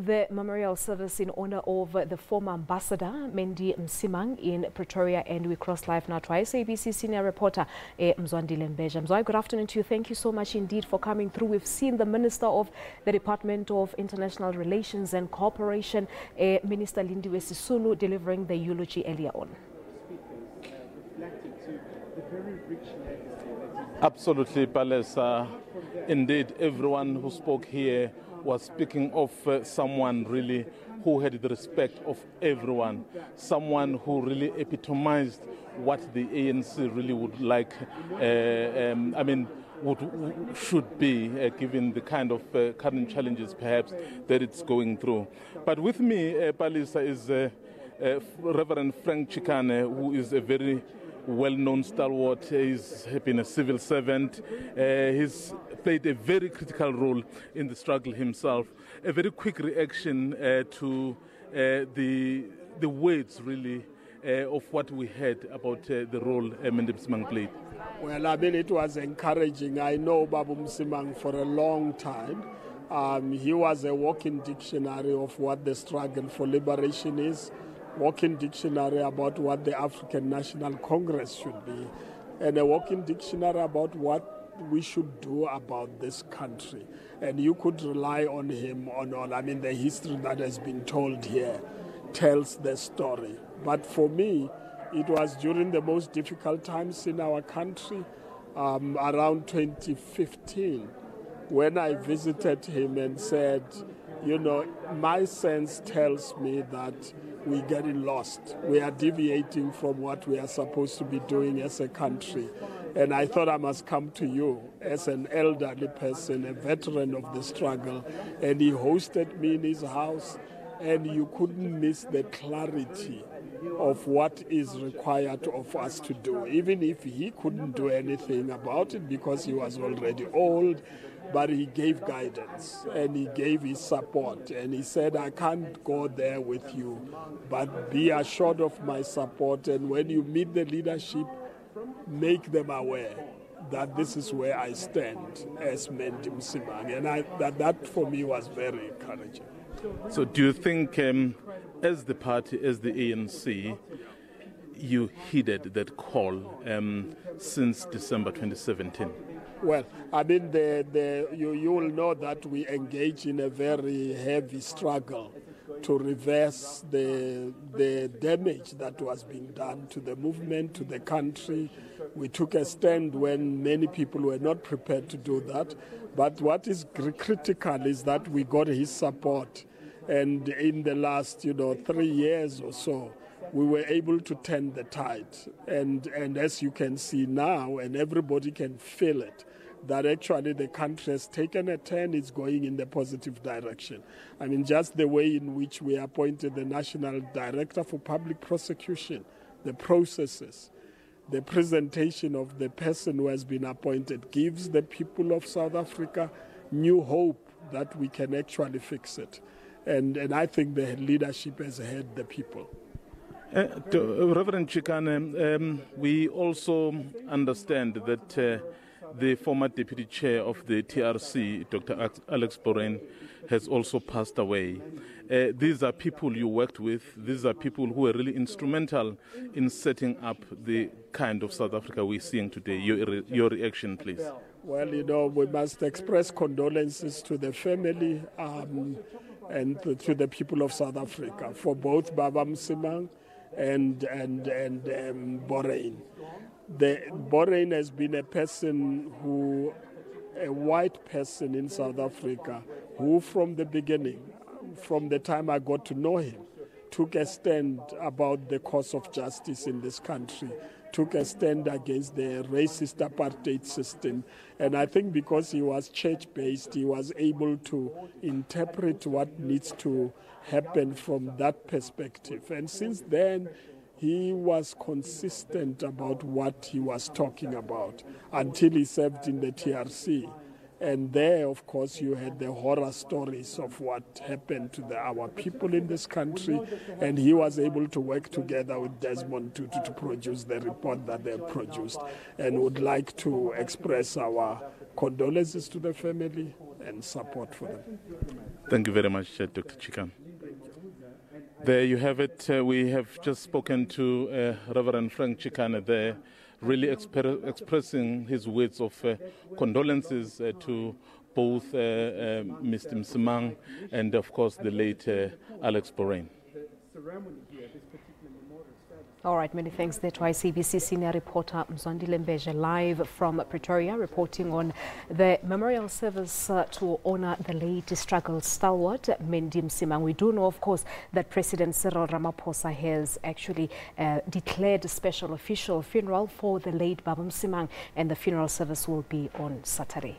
The memorial service in honor of the former Ambassador Mendi Msimang in Pretoria, and we cross live now to SABC senior reporter Mzwandile Mbeje. Mzwai, good afternoon to you. Thank you so much indeed for coming through. We've seen the Minister of the Department of International Relations and Cooperation, Minister Lindiwe Sisulu, delivering the eulogy earlier on. Absolutely, Palesa. Indeed, everyone who spoke here was speaking of someone really who had the respect of everyone, someone who really epitomized what the ANC really would like, should be, given the kind of current challenges perhaps that it's going through. But with me, Palisa, is Reverend Frank Chikane, who is a very well-known stalwart. He's been a civil servant. He's played a very critical role in the struggle himself. A very quick reaction to the words, really, of what we heard about the role Mendi Msimang played. Well, I mean, it was encouraging. I know Babu Msimang for a long time. He was a walking dictionary of what the struggle for liberation is, walking dictionary about what the African National Congress should be, and a walking dictionary about what we should do about this country. And you could rely on him on all. I mean, the history that has been told here tells the story. But for me, it was during the most difficult times in our country, around 2015, when I visited him and said, you know, my sense tells me that we're getting lost. We are deviating from what we are supposed to be doing as a country. And I thought I must come to you as an elderly person, a veteran of the struggle. And he hosted me in his house, and you couldn't miss the clarity of what is required of us to do, even if he couldn't do anything about it because he was already old. But he gave guidance and he gave his support, and he said, I can't go there with you, but be assured of my support, and when you meet the leadership, make them aware that this is where I stand as Mendi Msimang. And that for me was very encouraging. So do you think as the party, as the ANC, you heeded that call since December 2017? Well, I mean, you will know that we engage in a very heavy struggle to reverse the damage that was being done to the movement, to the country. We took a stand when many people were not prepared to do that. But what is critical is that we got his support. And in the last, 3 years or so, we were able to turn the tide. And as you can see now, and everybody can feel it, that actually the country has taken a turn, it's going in the positive direction. I mean, just the way in which we appointed the National Director for Public Prosecution, the processes, the presentation of the person who has been appointed gives the people of South Africa new hope that we can actually fix it. And I think the leadership has heard the people. Reverend Chikane, we also understand that the former deputy chair of the TRC, Dr. Alex Borain, has also passed away. These are people you worked with. These are people who were really instrumental in setting up the kind of South Africa we're seeing today. Your reaction, please. Well, we must express condolences to the family and to the people of South Africa for both Baba Msimang and Borain. Borain has been a person a white person in South Africa who from the beginning, from the time I got to know him, took a stand about the cause of justice in this country, took a stand against the racist apartheid system. And I think because he was church-based, he was able to interpret what needs to happen from that perspective. And since then, he was consistent about what he was talking about until he served in the TRC. And there, of course, you had the horror stories of what happened to our people in this country. And he was able to work together with Desmond Tutu to produce the report that they produced. And would like to express our condolences to the family and support for them. Thank you very much, Dr. Chikane. There you have it. We have just spoken to Reverend Frank Chikane there, really expressing his words of condolences to both Mr. Msimang and, of course, the late Alex Borain. All right, many thanks there to SABC senior reporter Mzwandile Mbeje live from Pretoria, reporting on the memorial service to honor the late struggle stalwart Mendi Msimang. We do know, of course, that President Cyril Ramaphosa has actually declared a special official funeral for the late Baba Msimang, and the funeral service will be on Saturday.